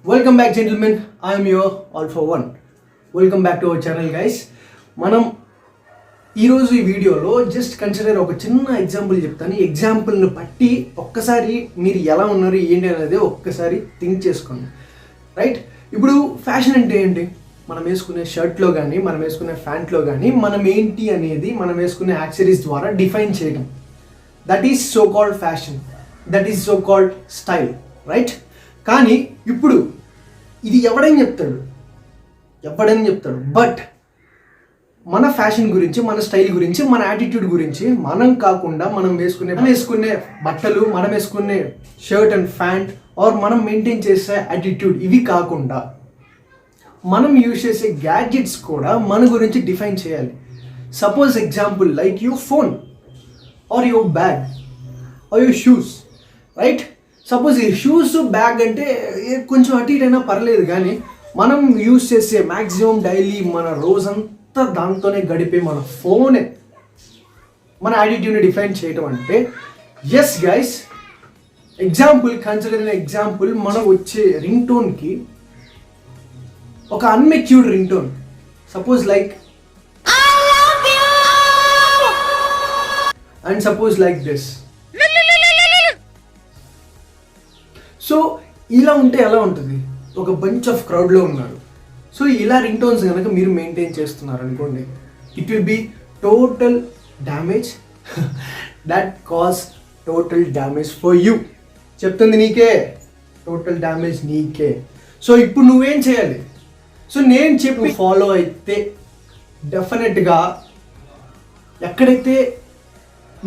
Welcome back, gentlemen. I am your all for one. Welcome back to our channel, guys. మనం ఈరోజు ఈ వీడియోలో just consider ఒక చిన్న ఎగ్జాంపుల్ చెప్తాను. ఈ ఎగ్జాంపుల్ని బట్టి ఒక్కసారి మీరు ఎలా ఉన్నారు ఏంటి అనేది ఒక్కసారి థింక్ చేసుకోండి. రైట్, ఇప్పుడు ఫ్యాషన్ అంటే ఏంటి? మనం వేసుకునే షర్ట్లో కానీ మనం వేసుకునే ప్యాంట్లో కానీ మనం ఏంటి అనేది మనం వేసుకునే యాక్సెసరీస్ ద్వారా డిఫైన్ చేయడం. That is so called fashion, that is so called style. Right, కానీ ఇప్పుడు ఇది ఎవడైనా చెప్తాడు, బట్ మన ఫ్యాషన్ గురించి, మన స్టైల్ గురించి, మన యాటిట్యూడ్ గురించి మనం కాకుండా మనం వేసుకునే బట్టలు, మనం వేసుకునే షర్ట్ అండ్ ప్యాంట్ ఆర్ మనం మెయింటైన్ చేసే యాటిట్యూడ్, ఇవి కాకుండా మనం యూజ్ చేసే గ్యాడ్జెట్స్ కూడా మన గురించి డిఫైన్ చేయాలి. Suppose example like your phone are your bag are your shoes. Right, suppose ఈ షూస్ బ్యాగ్ అంటే కొంచెం అటు ఇటు అయినా పర్లేదు, కానీ మనం యూజ్ చేసే మ్యాక్సిమం డైలీ మన రోజంతా దాంతోనే గడిపే మన ఫోనే మన యాటిట్యూడ్ని డిఫైన్ చేయటం అంటే, yes guys, example consider example, మనం వచ్చే రింగ్ టోన్కి ఒక unmatured ring tone, suppose like and suppose like this. So ఇలా ఉంటే ఎలా ఉంటుంది? ఒక బంచ్ ఆఫ్ క్రౌడ్లో ఉన్నారు. సో ఇలా రింగ్ టోన్స్ కనుక మీరు మెయింటైన్ చేస్తున్నారు అనుకోండి, it will be total damage. That cause total damage for you. చెప్తుంది నీకే, టోటల్ డ్యామేజ్ నీకే. సో ఇప్పుడు నువ్వేం చేయాలి? సో నేను చెప్పి ఫాలో అయితే డెఫినెట్గా ఎక్కడైతే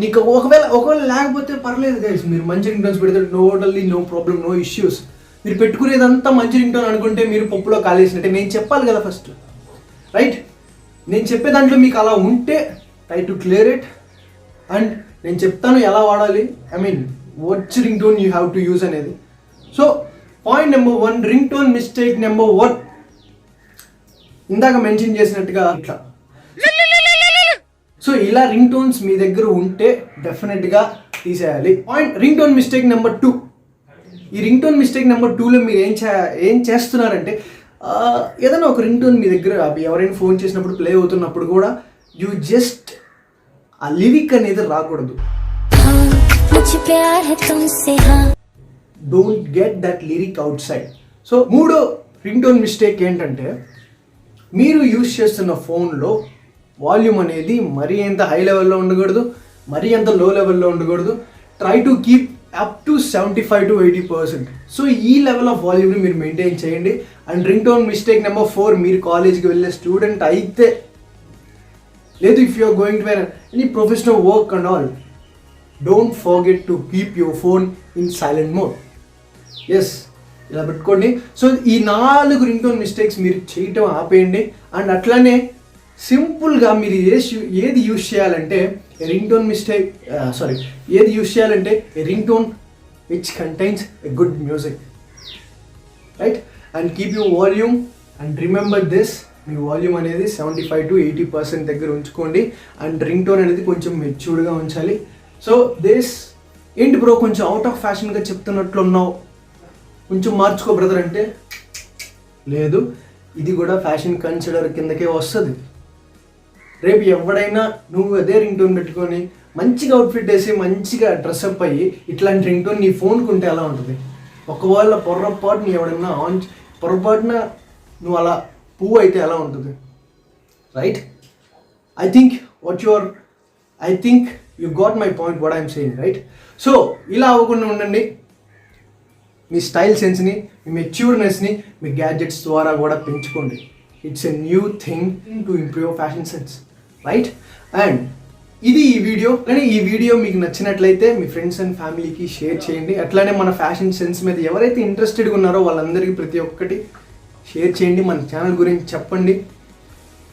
నీకు ఒకవేళ లేకపోతే పర్లేదు గైస్, మీరు మంచి రింగ్ టోన్స్ పెడితే totally no problem, no issues. మీరు పెట్టుకునేదంతా మంచి రింగ్ టోన్ అనుకుంటే మీరు పప్పులో కాలేసినట్టే. నేను చెప్పాలి కదా ఫస్ట్. రైట్, నేను చెప్పే దాంట్లో మీకు అలా ఉంటే try to clear it. And నేను చెప్తాను ఎలా వాడాలి, I mean what's ring tone you have to use అనేది. So point number 1, ring tone mistake number 1, ఇందాక మెన్షన్ చేసినట్టుగా ఇట్లా. సో ఇలా రింగ్ టోన్స్ మీ దగ్గర ఉంటే డెఫినెట్గా తీసేయాలి. Point ring tone mistake number 2. ఈ రింగ్ టోన్ మిస్టేక్ నెంబర్ 2లో మీరు ఏం చేస్తున్నారంటే, ఏదైనా ఒక రింగ్ టోన్ మీ దగ్గర ఎవరైనా ఫోన్ చేసినప్పుడు ప్లే అవుతున్నప్పుడు కూడా యూ జస్ట్ ఆ లిరిక్ అనేది రాకూడదు. Don't get that lyric out side. So మూడో రింగ్ టోన్ మిస్టేక్ ఏంటంటే, మీరు యూజ్ చేస్తున్న ఫోన్లో వాల్యూమ్ అనేది మరీ ఎంత హై లెవెల్లో ఉండకూడదు, మరీ ఎంత లో లెవెల్లో ఉండకూడదు. Try to keep up to 75 to 80%. So ఈ లెవెల్ ఆఫ్ వాల్యూమ్ని మీరు మెయింటైన్ చేయండి. And ring tone mistake number 4, మీరు కాలేజ్కి వెళ్ళే స్టూడెంట్ అయితే, లేదు if you're going to any professional work and all, don't forget to keep your phone in silent mode. Yes, ఇలా పెట్టుకోండి. సో ఈ 4 రింగ్ టోన్ మిస్టేక్స్ మీరు చేయటం ఆపేయండి. అండ్ అట్లానే సింపుల్గా మీరు ఏది యూజ్ చేయాలంటే రింగ్ టోన్ ఏది యూజ్ చేయాలంటే ring tone which contains a good music. Right, and keep your volume and remember this, me volume అనేది 75 to 80% దగ్గర ఉంచుకోండి. అండ్ రింగ్ టోన్ అనేది కొంచెం మెచ్యూర్డ్గా ఉంచాలి. సో దిస్ ఏంటి బ్రో కొంచెం అవుట్ ఆఫ్ ఫ్యాషన్గా చెప్తున్నట్లున్నావు, కొంచెం మార్చుకో బ్రదర్ అంటే, లేదు, ఇది కూడా ఫ్యాషన్ కన్సిడర్ కిందకే వస్తుంది. రేపు ఎవడైనా నువ్వు అదే రింగ్ టోన్ పెట్టుకొని మంచిగా అవుట్ఫిట్ వేసి మంచిగా డ్రెస్అప్ అయ్యి ఇట్లాంటి రింగ్ టోన్ నీ ఫోన్కి ఉంటే ఎలా ఉంటుంది? ఒకవేళ పొరపాటుని ఎవడన్నా పొరపాటున నువ్వు అలా పువ్వు అయితే ఎలా ఉంటుంది? Right, I think you got my point what I'm saying. Right, so ఇలా అవ్వకుండా ఉండండి. మీ స్టైల్ సెన్స్ని, మీ మెచ్యూర్నెస్ని మీ గ్యాడ్జెట్స్ ద్వారా కూడా పెంచుకోండి. It's a new thing to improve fashion sense. Right, and ఇది ఈ వీడియో. కానీ ఈ వీడియో మీకు నచ్చినట్లయితే మీ ఫ్రెండ్స్ అండ్ ఫ్యామిలీకి షేర్ చేయండి. అట్లానే మన ఫ్యాషన్ సెన్స్ మీద ఎవరైతే ఇంట్రెస్టెడ్గా ఉన్నారో వాళ్ళందరికీ ప్రతి ఒక్కటి షేర్ చేయండి. మన ఛానల్ గురించి చెప్పండి.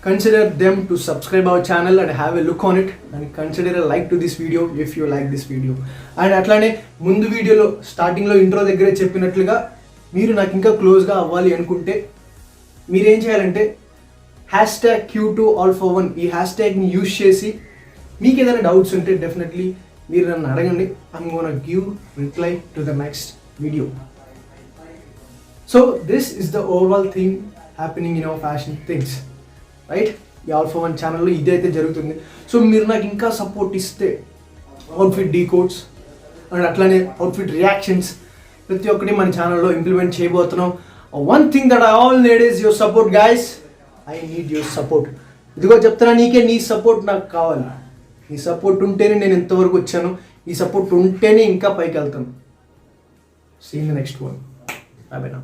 consider them to subscribe our channel and have a look on it, and consider a like to this video if you like this video. And atlane mundu video lo starting lo intro daggare cheppinatluga meer naaku inka close ga avvali anukunte meer em cheyalante #Q2all4one ee hashtag ni use chesi meeku edaina doubts unte definitely meer nannu adagandi. I'm going to give reply to the next video. So this is the overall thing happening in our fashion things, right? ఈ all for one ఛానల్లో ఇదైతే జరుగుతుంది. So మీరు నాకు ఇంకా support ఇస్తే outfit decodes and అట్లానే outfit reactions ప్రతి ఒక్కటి మన ఛానల్లో ఇంప్లిమెంట్ చేయబోతున్నాం. One thing that I all need is your support guys. I need your support. ఇదిగో చెప్తున్నా, నీకే నీ సపోర్ట్ నాకు కావాలి. నీ సపోర్ట్ ఉంటేనే నేను ఇంతవరకు వచ్చాను. ఈ సపోర్ట్ ఉంటేనే ఇంకా పైకి వెళ్తాను. See in the next one. Bye bye.